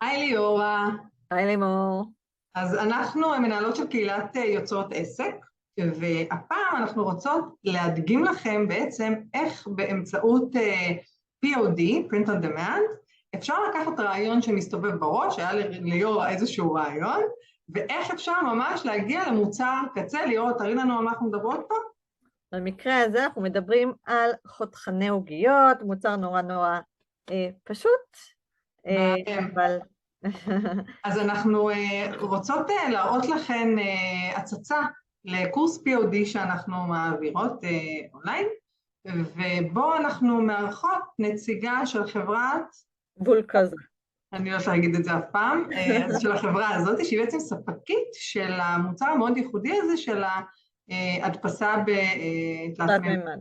היי ליאורה, היי לימור. אז אנחנו מנהלות של קהילת יוצרות עסק, והפעם אנחנו רוצות להדגים לכם בעצם איך באמצעות POD, print on demand, אפשר לקחת רעיון שמסתובב בראש, היה ליאורה איזשהו רעיון, ואיך אפשר ממש להגיע למוצר קצה. ליאורה, תראי לנו על מה אנחנו מדברות פה. במקרה הזה אנחנו מדברים על חותכני עוגיות, מוצר נורא פשוט, אבל... אז אנחנו רוצות להראות לכם הצצה לקורס POD שאנחנו מעבירות אונליין, ובו אנחנו מארחות נציגה של חברת... וולקז. אני לא יכולה להגיד את זה אף פעם, אז של החברה הזאת, שהיא בעצם ספקית של המוצר המאוד ייחודי הזה של ההדפסה בתלת מימד.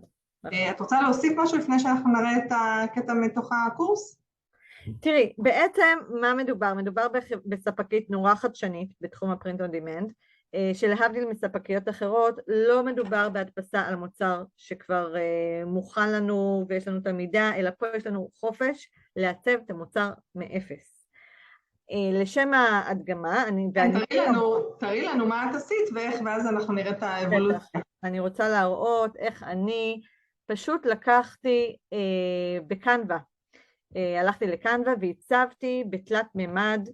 את רוצה להוסיף משהו לפני שאנחנו נראה את הקטע מתוך הקורס? תראי, בעצם מה מדובר? מדובר בספקית נורא חדשנית בתחום הפרינט און דימנד, שלהבדיל מספקיות אחרות, לא מדובר בהדפסה על מוצר שכבר מוכן לנו ויש לנו את המידע, אלא פה יש לנו חופש לעצב את המוצר מאפס. לשם ההדגמה, תראי לנו מה את עשית ואיך, ואז אנחנו נראה את האבולוציה. אני רוצה להראות איך אני פשוט לקחתי בקנבה, הלכתי לקנבה והצבתי בתלת מימד,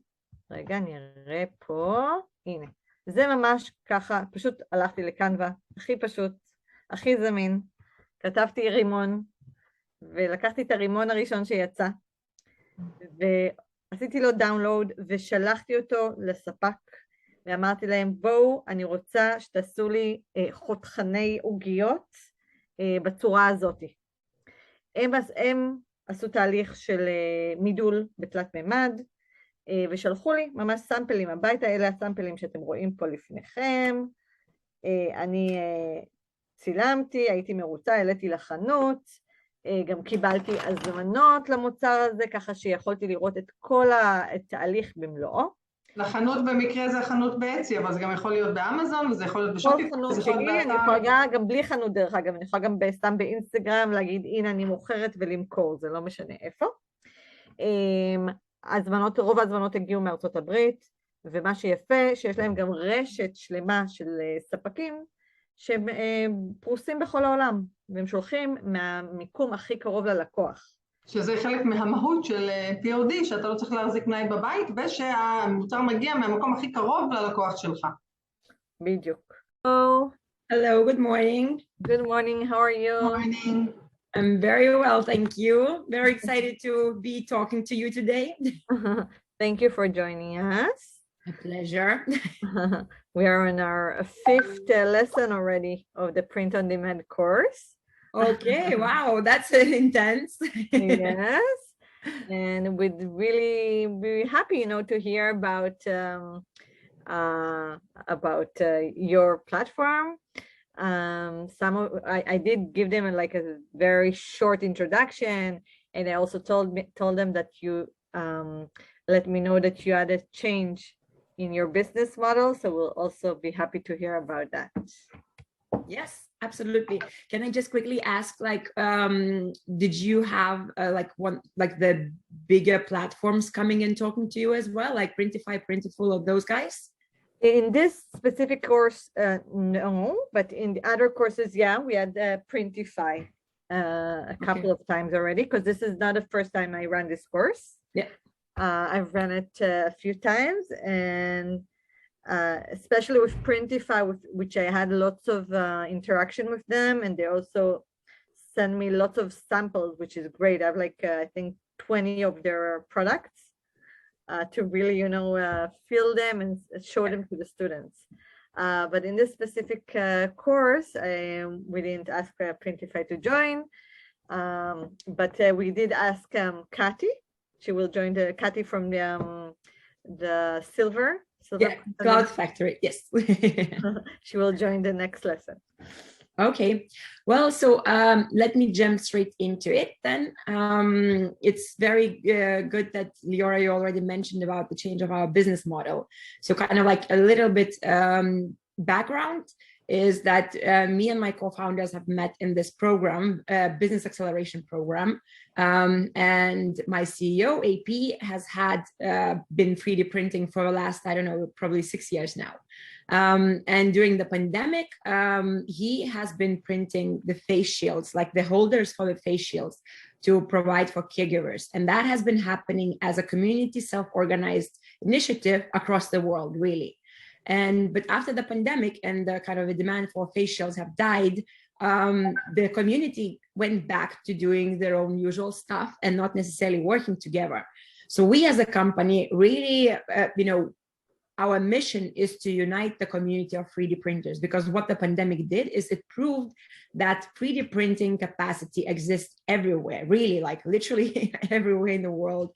רגע אני אראה פה, הנה, זה ממש ככה, פשוט הלכתי לקנבה, הכי פשוט, הכי זמין, כתבתי רימון, ולקחתי את הרימון הראשון שיצא, ועשיתי לו דאונלוד, ושלחתי אותו לספק, ואמרתי להם, בואו, אני רוצה שתעשו לי חותכני עוגיות בצורה הזאת. הם עשו תהליך של מידול בתלת מימד, ושלחו לי ממש סמפלים הביתה, אלה הסמפלים שאתם רואים פה לפניכם. אני צילמתי, הייתי מרוצה, העליתי לחנות, גם קיבלתי הזמנות למוצר הזה, ככה שיכולתי לראות את כל התהליך במלואו. לחנות במקרה זה חנות באצי, אבל זה גם יכול להיות באמזון, וזה יכול להיות בשופיפיי, זה יכול להיות באתר. אני יכולה גם בלי חנות דרך אגב, אני יכולה גם סתם באינסטגרם להגיד, הנה אני מוכרת ולמכור, זה לא משנה איפה. רוב ההזמנות הגיעו מארצות הברית, ומה שיפה, שיש להם גם רשת שלמה של ספקים, שהם פרוסים בכל העולם, והם שולחים מהמיקום הכי קרוב ללקוח. שזה חלק מהמהות של POD, שאתה לא צריך להחזיק מלאי בבית, ושהמוצר מגיע מהמקום הכי קרוב ללקוח שלך. בדיוק. Hello, good morning. Good morning, how are you? Good morning. I'm very well, thank you. Very excited to be talking to you today. Thank you for joining us. A pleasure. We are on our fifth lesson already of the print on demand course. Okay, wow, that's intense. Yes, and we'd really be happy, to hear about your platform. I did give them like a very short introduction, and I also told them that you let me know that you had a change in your business model, so we'll also be happy to hear about that. Yes, absolutely. Can I just quickly ask, did you have the bigger platforms coming and talking to you as well, like Printify, Printiful, of those guys? In this specific course, no, but in the other courses, yeah, we had Printify a couple of times already, because this is not the first time I run this course. Yeah. I've run it a few times, and especially with Printify, which I had lots of interaction with them, and they also send me lots of samples, which is great. I have I think 20 of their products to really, feel them and show them to the students. But in this specific course, we didn't ask Printify to join, but we did ask Kati. She will join Kati from the Silver Cloud Factory, yes. She will join the next lesson. Okay, well, so let me jump straight into it then. It's very good that Liora, you already mentioned about the change of our business model. So kind of like a little bit background. is that me and my co-founders have met in this program, business acceleration program. And my CEO, AP, has been 3D printing for the last, I don't know, probably 6 years now. And during the pandemic, he has been printing the face shields, like the holders for the face shields, to provide for caregivers. And that has been happening as a community self-organized initiative across the world, really. But after the pandemic and the kind of a demand for face shields have died, the community went back to doing their own usual stuff and not necessarily working together. So we as a company really, our mission is to unite the community of 3D printers, because what the pandemic did is it proved that 3D printing capacity exists everywhere, really, like literally everywhere in the world.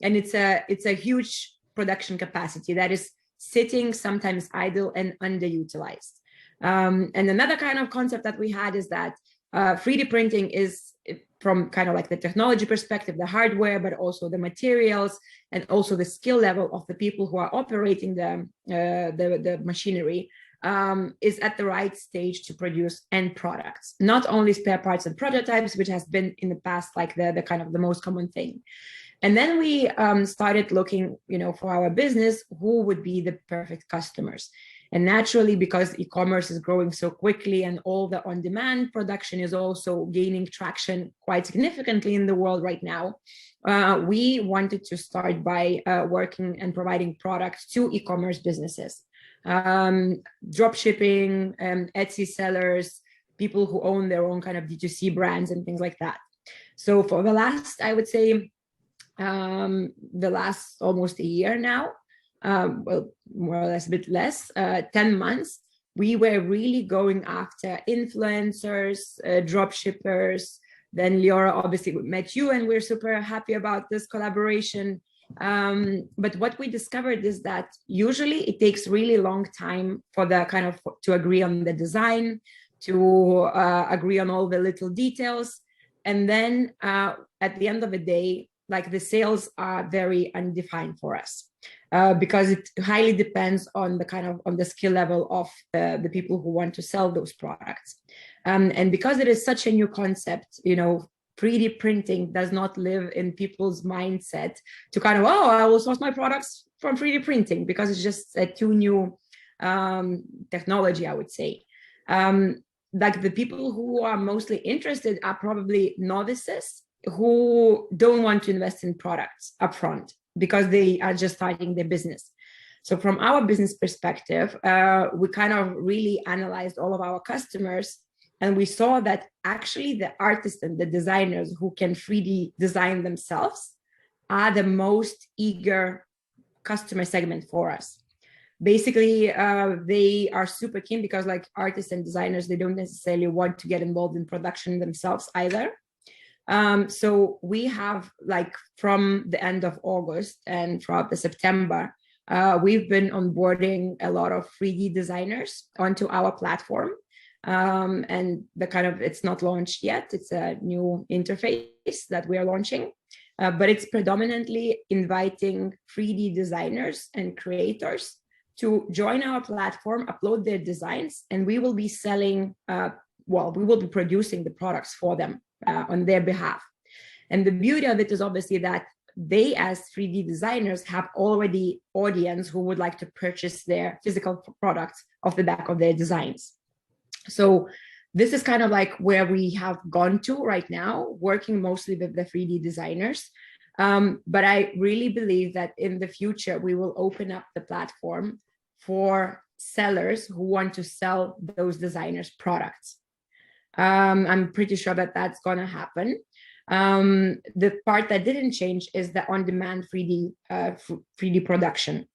And it's a huge production capacity that is sitting sometimes idle and underutilized. And another kind of concept that we had is that 3D printing is, from kind of like the technology perspective, the hardware, but also the materials and also the skill level of the people who are operating the machinery, is at the right stage to produce end products, not only spare parts and prototypes, which has been in the past like the kind of the most common thing. And then we started looking, for our business, who would be the perfect customers. And naturally, because e-commerce is growing so quickly and all the on-demand production is also gaining traction quite significantly in the world right now, we wanted to start by working and providing products to e-commerce businesses, drop shipping, Etsy sellers, people who own their own kind of D2C brands and things like that. So for the last, I would say, the last almost a year now, well, more or less a bit less, 10 months, we were really going after influencers, drop shippers. Then Liora, obviously we met you and we're super happy about this collaboration. But what we discovered is that usually it takes really long time for the kind of to agree on the design, to agree on all the little details. And then at the end of the day, like the sales are very undefined for us, because it highly depends on the kind of on the skill level of the people who want to sell those products. And because it is such a new concept, 3D printing does not live in people's mindset to kind of, I will source my products from 3D printing, because it's just a too new technology, I would say. Like the people who are mostly interested are probably novices who don't want to invest in products upfront because they are just starting their business. So from our business perspective, we kind of really analyzed all of our customers, and we saw that actually the artists and the designers who can 3D design themselves are the most eager customer segment for us. Basically, they are super keen because like artists and designers, they don't necessarily want to get involved in production themselves either. So we have, like, from the end of August and throughout the September, we've been onboarding a lot of 3D designers onto our platform. And it's not launched yet. It's a new interface that we are launching, but it's predominantly inviting 3D designers and creators to join our platform, upload their designs, and we will be selling, we will be producing the products for them on their behalf. And the beauty of it is obviously that they, as 3D designers, have already audience who would like to purchase their physical products off the back of their designs. So this is kind of like where we have gone to right now, working mostly with the 3D designers. But I really believe that in the future, we will open up the platform for sellers who want to sell those designers' products. I'm pretty sure that that's going to happen. The part that didn't change is the on-demand 3D production.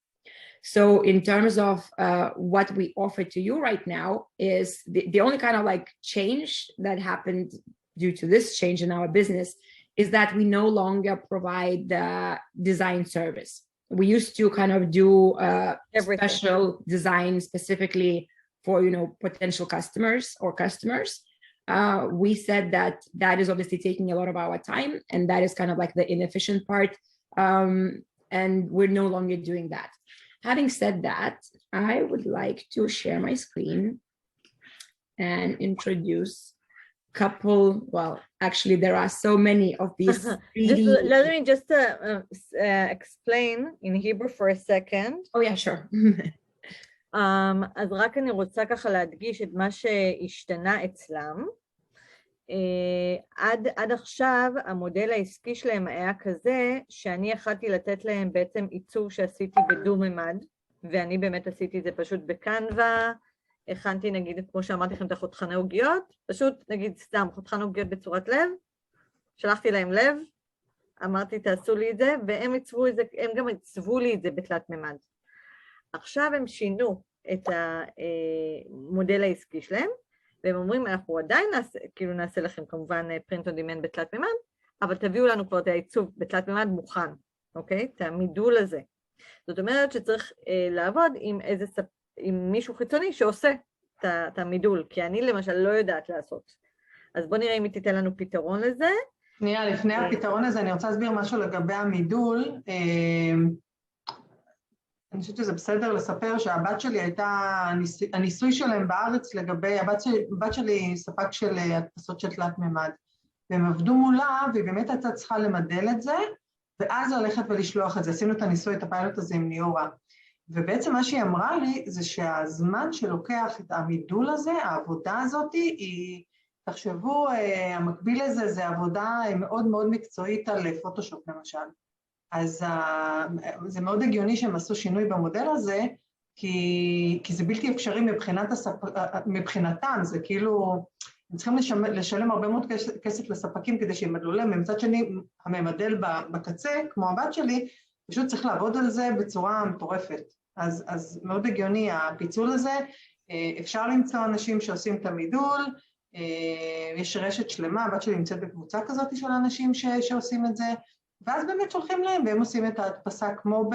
So in terms of what we offer to you right now is the only kind of like change that happened due to this change in our business is that we no longer provide the design service. We used to kind of do special design specifically for, potential customers or customers. We said that that is obviously taking a lot of our time, and that is kind of like the inefficient part. And we're no longer doing that. Having said that, I would like to share my screen and introduce couple, well, actually there are so many of these 3D. Let me just explain in Hebrew for a second. Oh yeah, sure. אז רק אני רוצה ככה להדגיש את מה שהשתנה אצלם. עד עכשיו המודל העסקי שלהם היה כזה שאני יכלתי לתת להם בעצם עיצוב שעשיתי בדו מימד, ואני באמת עשיתי את זה פשוט בקנבה, הכנתי נגיד כמו שאמרתי לכם את החותכני עוגיות, פשוט נגיד סתם חותכן עוגיות בצורת לב, שלחתי להם לב, אמרתי תעשו לי את זה, והם עיצבו את זה, הם גם עיצבו לי את זה בתלת מימד. עכשיו הם שינו את המודל העסקי שלהם, והם אומרים, אנחנו עדיין נעשה לכם כמובן print on demand בתלת מימד, אבל תביאו לנו כבר את העיצוב בתלת מימד מוכן, אוקיי? את המידול הזה. זאת אומרת שצריך לעבוד עם מישהו חיצוני שעושה את המידול, כי אני למשל לא יודעת לעשות. אז בוא נראה אם היא תיתן לנו פתרון לזה. שנייה, לפני הפתרון הזה, אני רוצה להסביר משהו לגבי המידול. אני חושבת שזה בסדר לספר שהבת שלי הייתה, הניסוי שלהם בארץ לגבי, הבת שלי ספק של הדפסות של תלת מימד, והם עבדו מולה, והיא באמת הייתה צריכה למדל את זה, ואז ללכת ולשלוח את זה. עשינו את הניסוי, את הפיילוט הזה עם ליאורה. ובעצם מה שהיא אמרה לי, זה שהזמן שלוקח את המידול הזה, העבודה הזאת, היא, תחשבו, המקביל לזה, זה עבודה מאוד מאוד מקצועית על פוטושופ למשל. אז זה מאוד הגיוני שהם עשו שינוי במודל הזה, כי זה בלתי אפשרי מבחינתם, זה כאילו, הם צריכים לשלם הרבה מאוד כסף לספקים כדי שימדלו להם, ומצד שני, הממדל בקצה, כמו הבת שלי, פשוט צריך לעבוד על זה בצורה מטורפת. אז מאוד הגיוני הפיצול הזה, אפשר למצוא אנשים שעושים את המידול, יש רשת שלמה, הבת שלי נמצאת בקבוצה כזאת של אנשים שעושים את זה, ואז באמת שולחים להם, והם עושים את ההדפסה כמו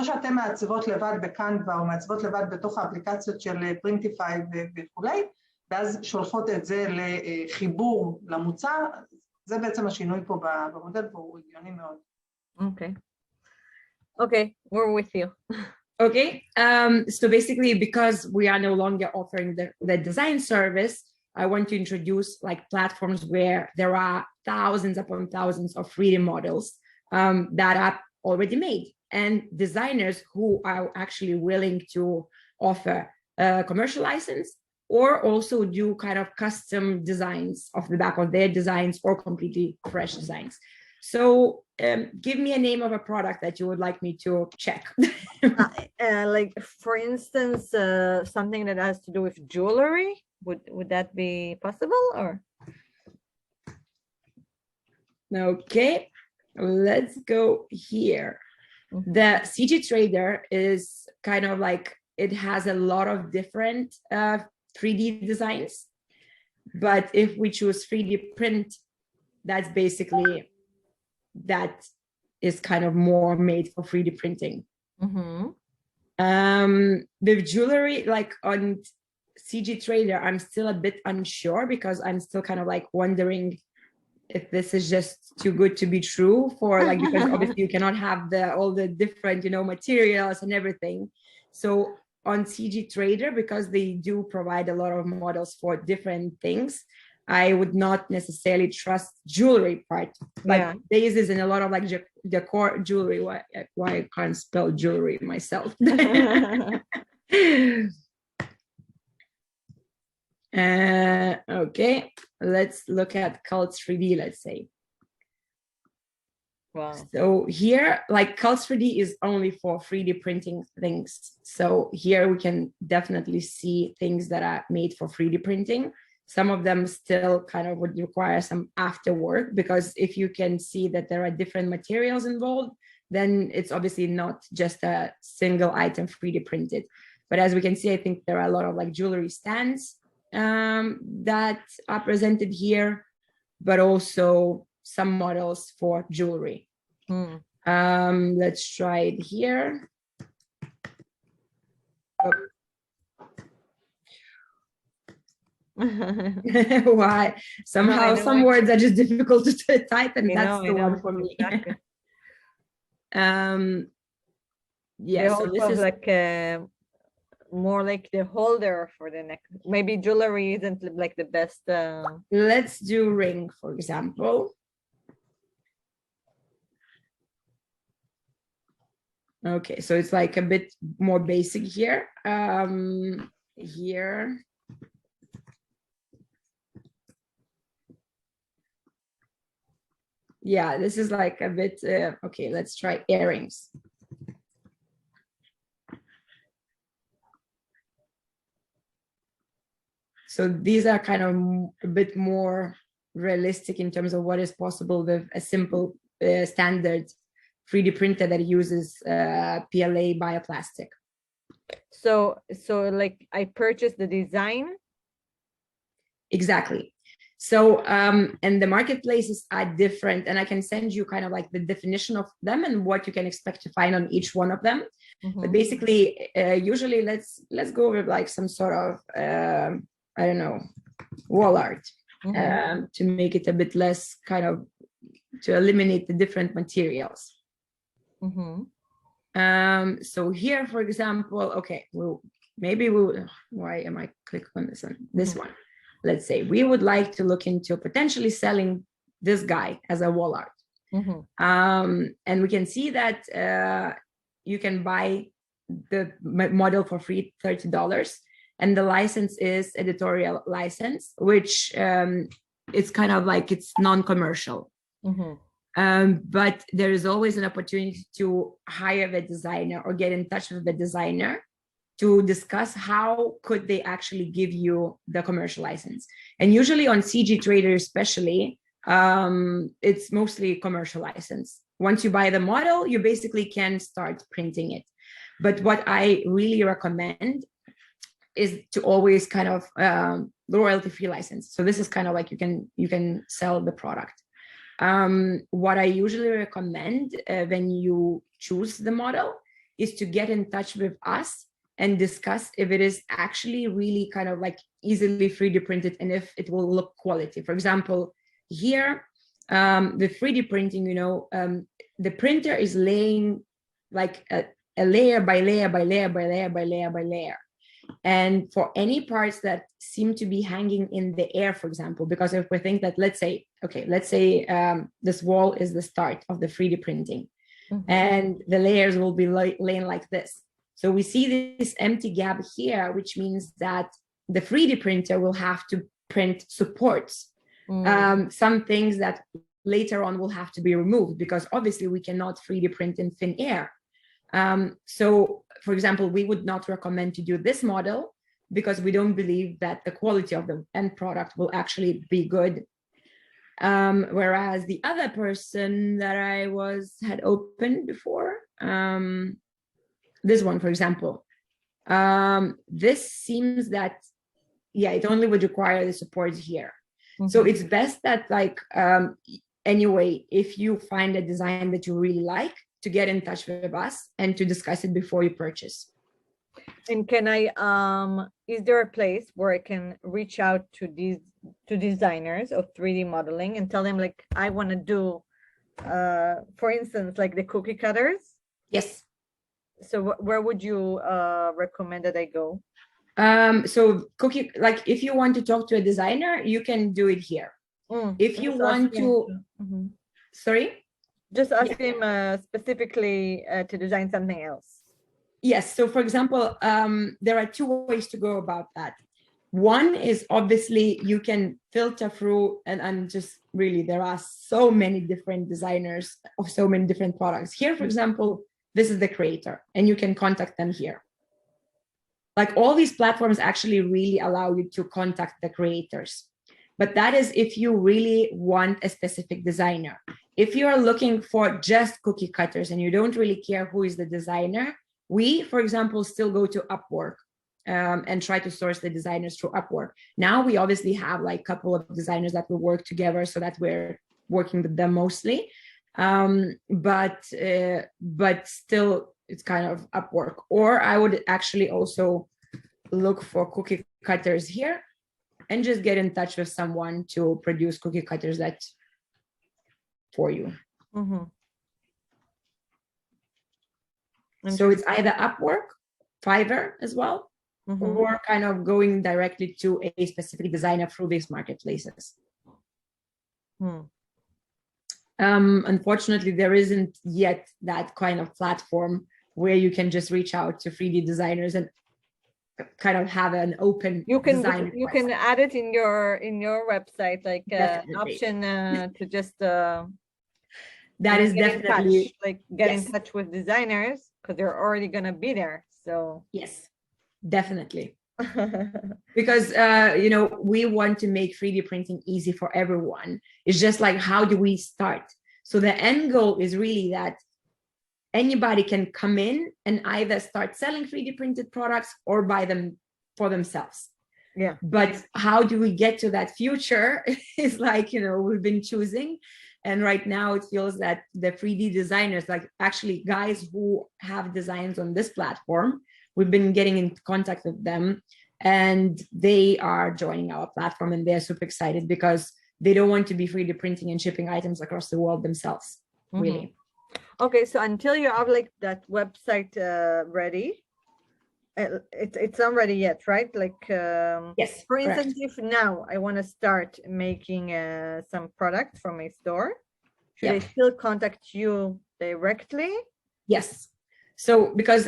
שאתם מעצבות לבד בקנבה, או מעצבות לבד בתוך האפליקציות של פרינטיפיי וכולי, ואז שולחות את זה לחיבור למוצר, זה בעצם השינוי פה במודל, והוא הגיוני מאוד. אוקיי. Okay, we're with you. Okay, so basically because we are no longer offering the design service, I want to introduce like platforms where there are thousands upon thousands of 3D models that are already made, and designers who are actually willing to offer a commercial license or also do kind of custom designs off the back of their designs or completely fresh designs. So give me a name of a product that you would like me to check. Like for instance, something that has to do with jewelry, would that be possible or? Okay, let's go here. The CG Trader is kind of like, it has a lot of different 3D designs, but if we choose 3D print, that's basically, that is kind of more made for 3D printing. Mm-hmm. The jewelry, like on CG Trader, I'm still a bit unsure because I'm still kind of like wondering if this is just too good to be true for like, because obviously you cannot have all the different, materials and everything. So on CG Trader, because they do provide a lot of models for different things, I would not necessarily trust jewelry part, but daisies and a lot of like decor jewelry. Why I can't spell jewelry myself. Okay, let's look at Cults 3D, let's say. Wow. So here, like Cults 3D is only for 3D printing things. So here we can definitely see things that are made for 3D printing. Some of them still kind of would require some after work, because if you can see that there are different materials involved, then it's obviously not just a single item 3D printed. But as we can see, I think there are a lot of like jewelry stands that are presented here, but also some models for jewelry. Let's try it here. Oh. Why? Somehow some words are just difficult to type, and that's the one for me. Exactly. Yeah, so this is like more like the holder for the neck. Maybe jewelry isn't like the best. Let's do ring, for example. Okay, so it's like a bit more basic here. Here. Yeah, this is like a bit, okay, let's try earrings. So these are kind of a bit more realistic in terms of what is possible with a simple standard 3D printer that uses PLA bioplastic. So like I purchased the design. Exactly. So, and the marketplaces are different, and I can send you kind of like the definition of them and what you can expect to find on each one of them. Mm-hmm. But basically, usually let's go with like some sort of, I don't know, wall art, mm-hmm. To make it a bit less kind of, to eliminate the different materials. Mm-hmm. So here, for example, okay, why am I clicking on this one? This one. Let's say we would like to look into potentially selling this guy as a wall art. Mm-hmm. And we can see that you can buy the model for free, $30. And the license is editorial license, which it's kind of like it's non-commercial. Mm-hmm. But there is always an opportunity to hire the designer or get in touch with the designer to discuss how could they actually give you the commercial license. And usually on CG Trader especially, it's mostly commercial license. Once you buy the model, you basically can start printing it. But what I really recommend is to always kind of royalty-free license. So this is kind of like you can sell the product. What I usually recommend when you choose the model is to get in touch with us and discuss if it is actually really kind of like easily 3D printed and if it will look quality. For example, here, the 3D printing, the printer is laying like a layer by layer by layer by layer by layer by layer. And for any parts that seem to be hanging in the air, for example, because if we think that, let's say this wall is the start of the 3D printing, mm-hmm. and the layers will be laying like this. So we see this empty gap here, which means that the 3D printer will have to print supports, some things that later on will have to be removed because obviously we cannot 3D print in thin air. So, for example, we would not recommend to do this model because we don't believe that the quality of the end product will actually be good. Whereas the other person that I had opened before, this one, for example, this seems that, it only would require the support here. Mm-hmm. So it's best that anyway, if you find a design that you really like, to get in touch with us and to discuss it before you purchase. And can I, is there a place where I can reach out to designers of 3D modeling and tell them like, I want to do, for instance, like the cookie cutters? Yes. So where would you recommend that I go? So if you want to talk to a designer, you can do it here. If you want to, mm-hmm. Sorry? Just ask him specifically to design something else. Yes. So for example, there are two ways to go about that. One is obviously you can filter through and just really, there are so many different designers of so many different products. Here, for example, this is the creator and you can contact them here. Like all these platforms actually really allow you to contact the creators. But that is if you really want a specific designer. If you are looking for just cookie cutters and you don't really care who is the designer, we, for example, still go to Upwork and try to source the designers through Upwork. Now we obviously have like a couple of designers that will work together so that we're working with them mostly. But still it's kind of Upwork. Or I would actually also look for cookie cutters here and just get in touch with someone to produce cookie cutters for you. Mm-hmm. So it's either Upwork, Fiverr as well, or kind of going directly to a specific designer through these marketplaces. Unfortunately, there isn't yet that kind of platform where you can just reach out to 3D designers and kind of have an open design. You can add it in your website, like an option to just that is definitely get in touch with designers, because they're already going to be there. So yes, definitely. Because we want to make 3D printing easy for everyone. It's just like, how do we start? So the end goal is really that anybody can come in and either start selling 3D printed products or buy them for themselves. Yeah. But how do we get to that future is like, we've been choosing. And right now it feels that the 3D designers, like actually guys who have designs on this platform, we've been getting in contact with them, and they are joining our platform, and they're super excited because they don't want to be 3D printing and shipping items across the world themselves, really. Okay, so until you have like that website ready, it's not ready yet, right? Like, yes. For instance, if now I want to start making some product from my store, should I still contact you directly? Yes. So because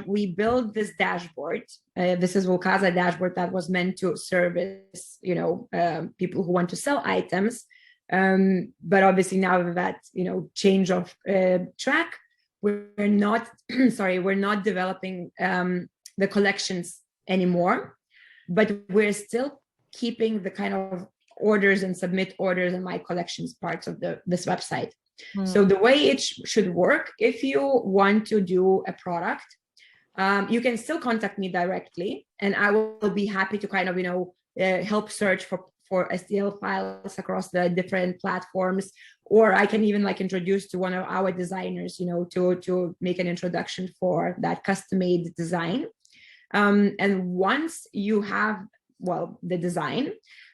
we build this dashboard, this is Volkaza dashboard that was meant to service, people who want to sell items. But obviously now with that, change of track, we're not, we're not developing the collections anymore, but we're still keeping the kind of orders and submit orders and my collections parts of this website. So the way it should work, if you want to do a product, you can still contact me directly, and I will be happy to kind of, help search for STL files across the different platforms, or I can even like introduce to one of our designers, to make an introduction for that custom-made design. And once you have, the design,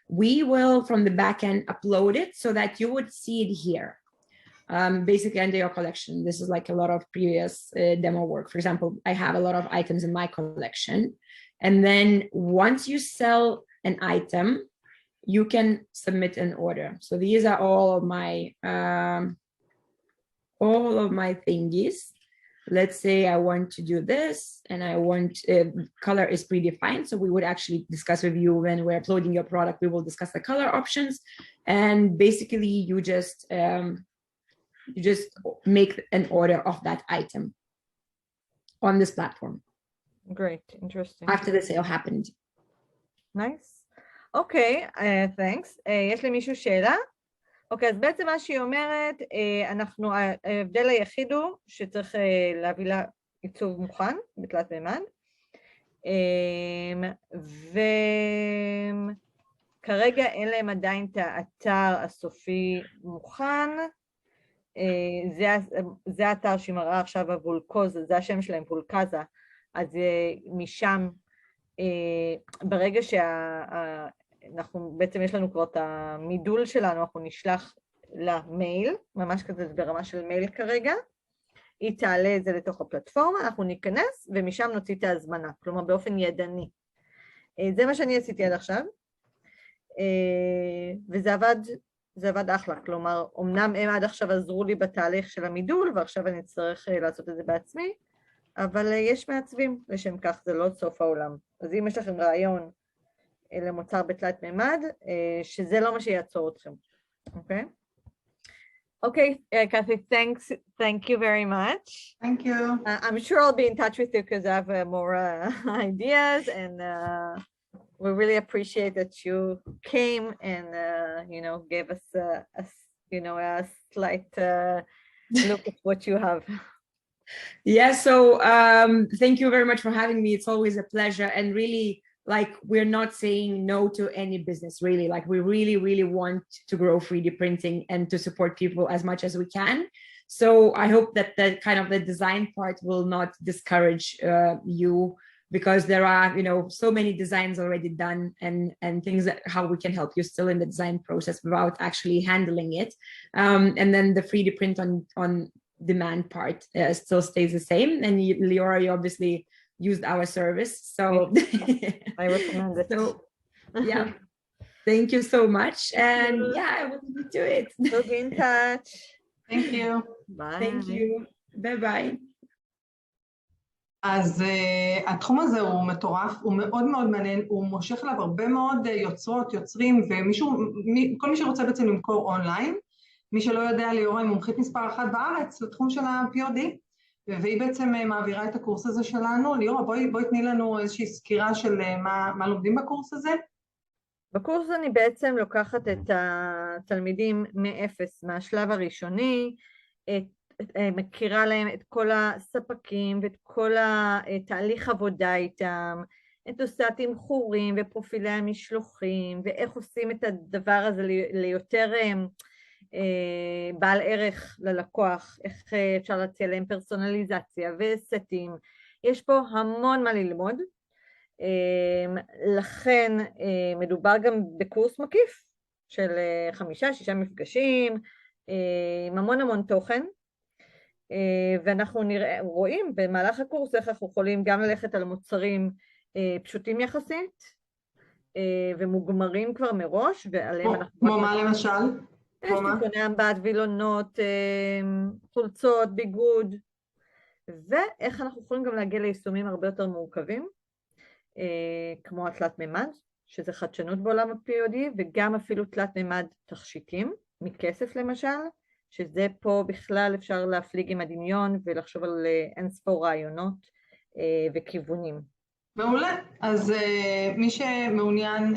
we will from the back end upload it so that you would see it here. Basically under your collection. This is like a lot of previous demo work. For example, I have a lot of items in my collection. And then once you sell an item, you can submit an order. So these are all of my thingies. Let's say I want to do this, and I want color is predefined. So we would actually discuss with you when we're uploading your product. We will discuss the color options, and basically you just make an order of that item on this platform. Great, interesting. After the sale happened. Nice. אוקיי, thanks. יש למישהו שאלה? אוקיי, אז בעצם מה שהיא אומרת, ההבדל היחיד הוא שצריך להביא לה עיצוב מוכן, בתלת מימד, וכרגע אין להם עדיין את האתר הסופי מוכן, זה האתר שהיא מראה עכשיו, הוולקוז, זה השם שלהם, וולקזה, אז משם, ברגע אנחנו בעצם יש לנו כבר את המידול שלנו, אנחנו נשלח למייל, ממש כזה ברמה של מייל כרגע, היא תעלה את זה לתוך הפלטפורמה, אנחנו ניכנס ומשם נוציא את ההזמנה, כלומר באופן ידני. זה מה שאני עשיתי עד עכשיו, וזה עבד אחלה, כלומר, אמנם הם עד עכשיו עזרו לי בתהליך של המידול, ועכשיו אני צריך לעשות את זה בעצמי, אבל יש מעצבים לשם כך, זה לא סוף העולם. אז אם יש לכם רעיון למוצר בתלת מימד, שזה לא מה שיעצור אתכם. אוקיי? Okay, Kathy, thank you very much. Thank you. I'm sure I'll be in touch with you because I have more ideas, and we really appreciate that you came and gave us a slight look at what you have. Yeah, so thank you very much for having me. It's always a pleasure, and really, like, we're not saying no to any business, really. Like, we really, really want to grow 3D printing and to support people as much as we can. So I hope that the kind of the design part will not discourage you, because there are, so many designs already done, and things that how we can help you still in the design process without actually handling it. And then the 3D print on demand part still stays the same. And Liora, you obviously used our service. So I recommend it. So yeah, thank you so much. And yeah, I will do it. So be in touch. Thank you. Bye. Thank you. Bye bye. אז התחום הזה הוא מטורף, הוא מאוד מאוד מעניין, הוא מושך אליו הרבה מאוד יוצרות, יוצרים, וכל מי שרוצה בעצם למכור אונליין, מי שלא יודע, ליאורה היא מומחית מספר 1 בארץ לתחום של ה-POD, והיא בעצם מעבירה את הקורס הזה שלנו. ליאורה, בואי תני לנו איזושהי סקירה של מה לומדים בקורס הזה. בקורס אני בעצם לוקחת את התלמידים מאפס, מהשלב הראשוני, מכירה להם את כל הספקים ואת כל התהליך עבודה איתם, את עושה תמחורים ופרופילי המשלוחים, ואיך עושים את הדבר הזה ליותר בעל ערך ללקוח, איך אפשר להציע להם פרסונליזציה וסטים. יש פה המון מה ללמוד, לכן מדובר גם בקורס מקיף של 5-6 מפגשים, עם המון תוכן, ואנחנו רואים במהלך הקורס איך אנחנו יכולים גם ללכת על מוצרים פשוטים יחסית, ומוגמרים כבר מראש, ועליהם אנחנו... כמו מה למשל? יש תיקוני אמבט, וילונות, חולצות, ביגוד, ואיך אנחנו יכולים גם להגיע ליישומים הרבה יותר מורכבים, כמו התלת מימד, שזה חדשנות בעולם ה-POD, וגם אפילו תלת מימד תכשיטים, מכסף למשל, שזה פה בכלל אפשר להפליג עם הדמיון ולחשוב על אינספור רעיונות וכיוונים. מעולה. אז מי שמעוניין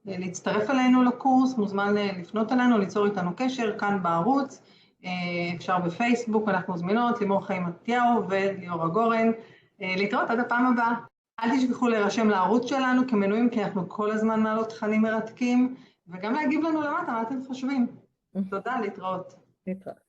להצטרף אלינו לקורס, מוזמן לפנות אלינו, ליצור איתנו קשר כאן בערוץ, אפשר בפייסבוק, אנחנו זמינות, לימור חיים מתיהו וליאורה גורן. להתראות עד הפעם הבאה. אל תשכחו להירשם לערוץ שלנו כמנויים, כי אנחנו כל הזמן מעלות תכנים מרתקים, וגם להגיב לנו למטה מה אתם חושבים. תודה, להתראות. להתראות.